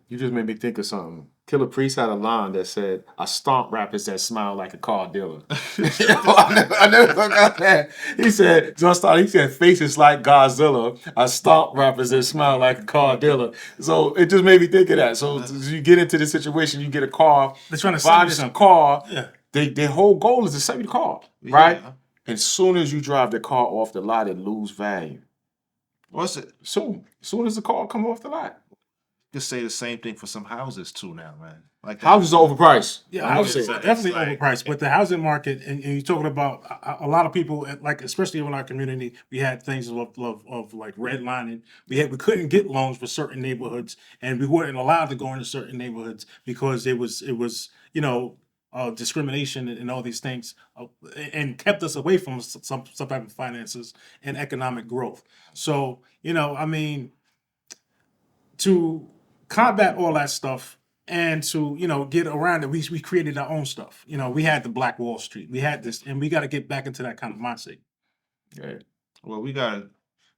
You just made me think of something. Killer Priest had a line that said, "I stomp rappers that smile like a car dealer." I never forgot that. He said, jumpstart. He said, "Faces like Godzilla. I stomp rappers that smile like a car dealer." So it just made me think of that. So as you get into this situation, you get a car, They're trying to buy sell you this something. car. Yeah. Their whole goal is to sell you the car, right? Yeah. As soon as you drive the car off the lot, it lose value. What's it? Soon as the car come off the lot. Just say the same thing for some houses too now, man. Like Houses are overpriced. Yeah, I'm gonna houses say are that. definitely like- overpriced. But the housing market, and you're talking about a lot of people, like especially in our community, we had things of like redlining. We couldn't get loans for certain neighborhoods, and we weren't allowed to go into certain neighborhoods because it was discrimination and all these things, and kept us away from some type of finances and economic growth. So I mean, to combat all that stuff and to get around it, we created our own stuff. We had the Black Wall Street, we had this, and we got to get back into that kind of mindset. Yeah. Well, we gotta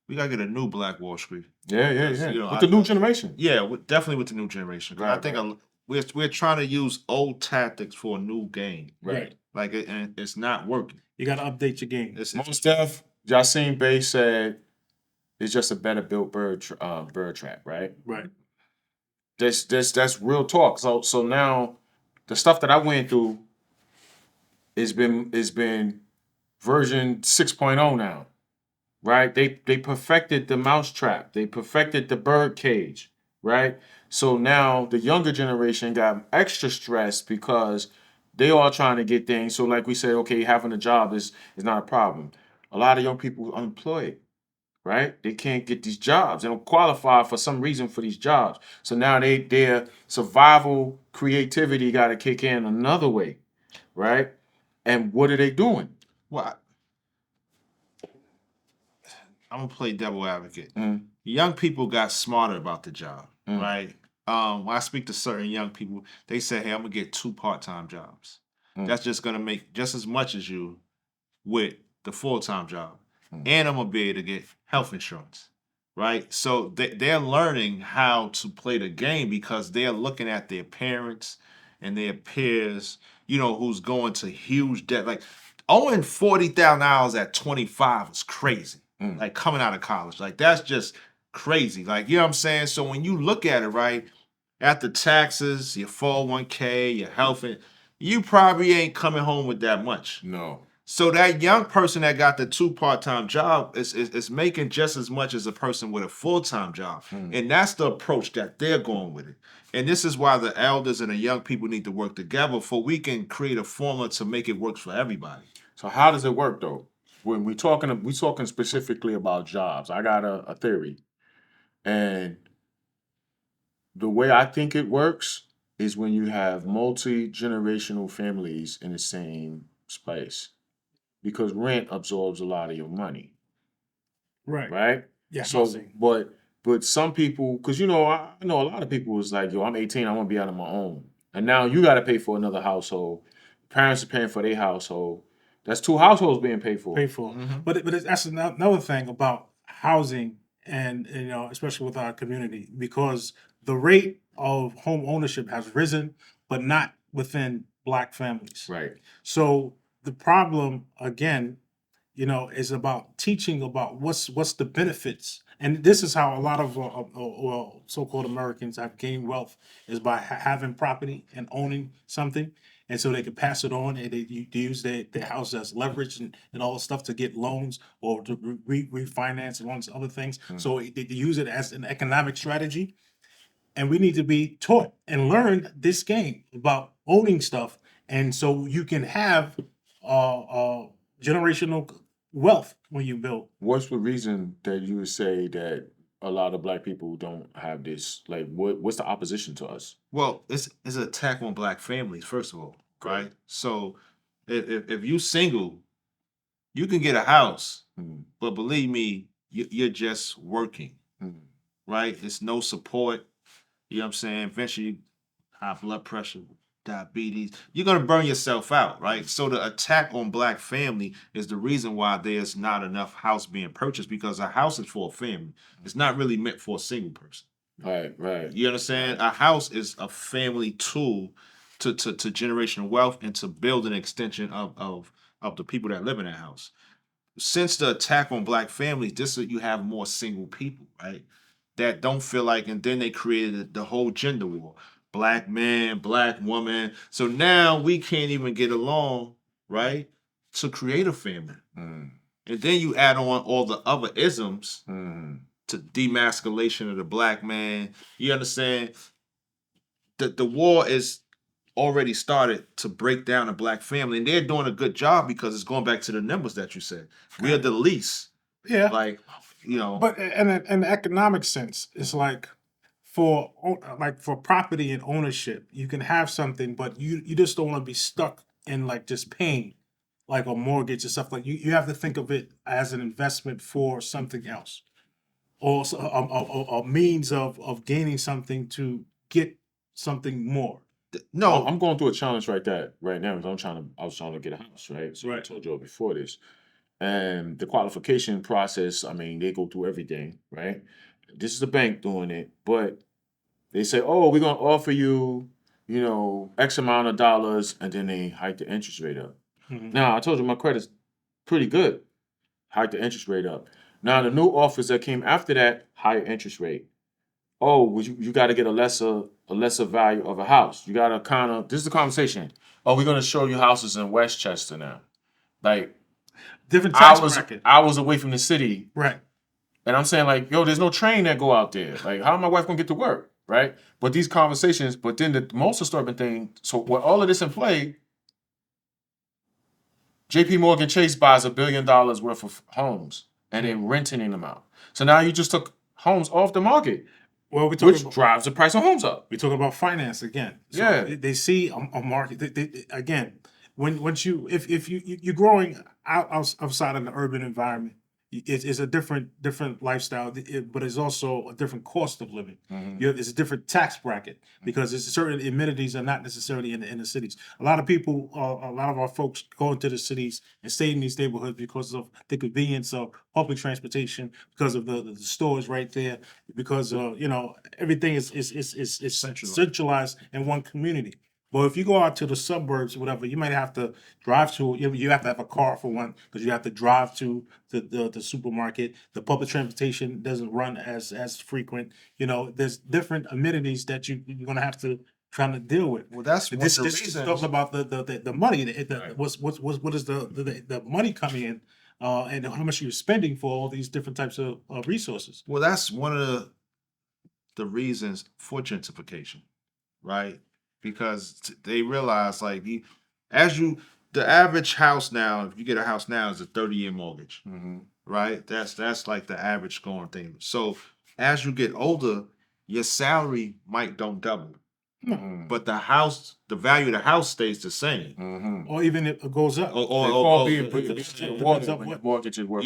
get a new Black Wall Street. Yeah. You know, With the new generation. Yeah, definitely with the new generation. 'Cause I Right, think we're trying to use old tactics for a new game. Right. Like and it's not working. You got to update your game. Most Def, Yassine Bey said it's just a better built bird trap, right? Right. That's real talk. So now the stuff that I went through is been version 6.0 now. Right? They perfected the mouse trap. They perfected the bird cage, right? So now the younger generation got extra stressed because they all trying to get things. So like we said, okay, having a job is not a problem. A lot of young people are unemployed, right? They can't get these jobs. They don't qualify for some reason for these jobs. So now their survival creativity got to kick in another way, right? And what are they doing? Well, I'm gonna play devil advocate. Mm. Young people got smarter about the job, right? When I speak to certain young people, they say, "Hey, I'm gonna get 2 part-time jobs. That's just gonna make just as much as you with the full-time job, and I'm gonna be able to get health insurance." Right? So they're learning how to play the game because they're looking at their parents and their peers, who's going to huge debt. Like owing $40,000 at 25 is crazy. Like coming out of college. Like that's just crazy. Like, you know what I'm saying? So when you look at it, right, after taxes, your 401k, your health, you probably ain't coming home with that much. No. So that young person that got the 2 part-time job is making just as much as a person with a full-time job. And that's the approach that they're going with it. And this is why the elders and the young people need to work together for we can create a formula to make it work for everybody. So how does it work though? When we talking specifically about jobs, I got a theory. And the way I think it works is when you have multi-generational families in the same space. Because rent absorbs a lot of your money. Right. Right? Yeah. So but some people, because I know a lot of people was like, yo, I'm 18, I want to be out on my own. And now you gotta pay for another household. Parents are paying for their household. That's 2 households being paid for. But that's another thing about housing, and especially with our community, because the rate of home ownership has risen, but not within Black families. Right. So the problem again, is about teaching about what's the benefits, and this is how a lot of so-called Americans have gained wealth, is by having property and owning something, and so they can pass it on, and they use their house as leverage and all the stuff to get loans or to refinance and all these other things. So they use it as an economic strategy, and we need to be taught and learn this game about owning stuff, and so you can have generational wealth when you build. What's the reason that you would say that a lot of Black people don't have this? Like, what's the opposition to us? Well, it's an attack on Black families, first of all, right? So if you single, you can get a house, but believe me, you're just working, right? It's no support. You know what I'm saying? Eventually, high blood pressure, diabetes, you're going to burn yourself out, right? So the attack on Black family is the reason why there's not enough house being purchased, because a house is for a family. It's not really meant for a single person. Right. You understand? A house is a family tool to generational wealth and to build an extension of the people that live in that house. Since the attack on black families, you have more single people, right? That don't feel like, and then they created the whole gender war. Black man, black woman. So now we can't even get along, right? To create a family. Mm. And then you add on all the other isms Mm. to demasculation of the black man. You understand? The war is already started to break down a black family, and they're doing a good job because it's going back to the numbers that you said. We are the least. Yeah. Like, But in an economic sense, it's like for property and ownership, you can have something, but you just don't want to be stuck in like just paying like a mortgage and stuff. Like you have to think of it as an investment for something else, or a means of gaining something to get something more. no, I'm going through a challenge right now because I was trying to get a house, right? So I Right. told you all before this. And the qualification process, I mean, they go through everything, right? This is the bank doing it, but they say, oh, we're gonna offer you, X amount of dollars, and then they hike the interest rate up. Mhm. Now, I told you my credit's pretty good. Hike the interest rate up. Now the new offers that came after that, higher interest rate. Oh, well, you got to get a lesser value of a house. You got to kind of, this is the conversation. Oh, we're gonna show you houses in Westchester now. Like Different tax hours bracket. hours away from the city, Right. and I'm saying like, yo, there's no train that go out there. Like, how my wife gonna get to work, right? But these conversations, but then the most disturbing thing. So with all of this in play, J.P. Morgan Chase buys $1 billion worth of homes, and they're renting them out. So now you just took homes off the market, Well, we're talking which about, drives the price of homes up. we're talking about finance again. So Yeah. they see a market. Again, once if you're growing outside of the urban environment, it's a different lifestyle, but it's also a different cost of living. It's a different tax bracket because it's certain amenities are not necessarily in the cities. A lot of our folks go into the cities and stay in these neighborhoods because of the convenience of public transportation, because of the stores right there, because everything is centralized in one community. But if you go out to the suburbs or whatever, you might have to drive to. You have to have a car for one because you have to drive to the supermarket. The public transportation doesn't run as frequent. There's different amenities that you're gonna have to try to deal with. well, that's one This of the this is reasons. talking about the money. Right. What is the money coming in, and how much you're spending for all these different types of resources. Well, that's one of the reasons for gentrification, right? Because they realize like the average house now, if you get a house now, is a 30-year mortgage, right? That's like the average going thing. So as you get older, your salary might don't double, but the value of the house stays the same. Or even if it goes up. Mortgage is worth.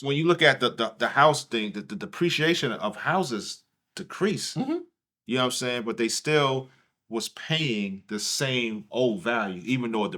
When you look at the house thing, the depreciation of houses decrease. You know what I'm saying? But they still was paying the same old value, even though it